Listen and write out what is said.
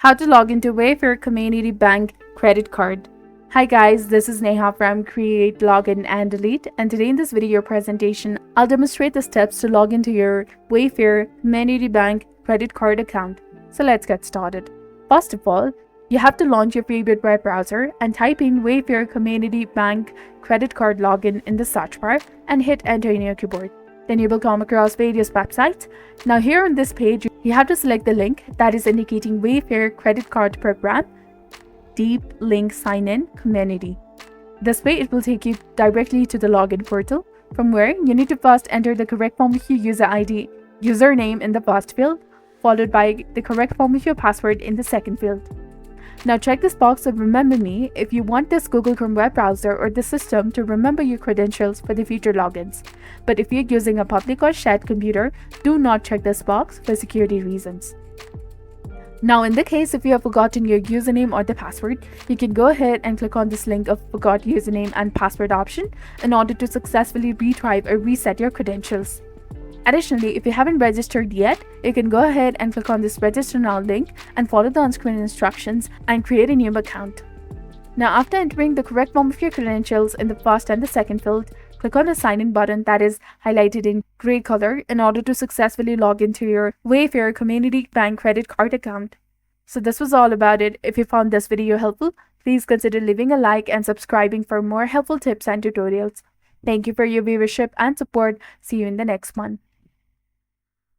How to log into WayFair Community Bank Credit Card. Hi guys, this is Neha from Create, Login and Delete, and today in this video presentation, I'll demonstrate the steps to log into your WayFair Community Bank Credit Card account. So let's get started. First of all, you have to launch your favorite web browser and type in WayFair Community Bank Credit Card Login in the search bar and hit enter in your keyboard. Then you will come across various websites. Now here on this page, you have to select the link that is indicating WayFair Credit Card Program, Deep Link Sign In Community. This way it will take you directly to the login portal, from where you need to first enter the correct form of your user ID, username in the first field, followed by the correct form of your password in the second field. Now check this box of Remember Me if you want this Google Chrome web browser or the system to remember your credentials for the future logins. But if you're using a public or shared computer, do not check this box for security reasons. Now in the case if you have forgotten your username or the password, you can go ahead and click on this link of Forgot Username and Password option in order to successfully retrieve or reset your credentials. Additionally, if you haven't registered yet, you can go ahead and click on this Register Now link and follow the on-screen instructions and create a new account. Now after entering the correct form of your credentials in the first and the second field, click on the Sign In button that is highlighted in gray color in order to successfully log into your WayFair Community Bank Credit Card account. So this was all about it. If you found this video helpful, please consider leaving a like and subscribing for more helpful tips and tutorials. Thank you for your viewership and support. See you in the next one.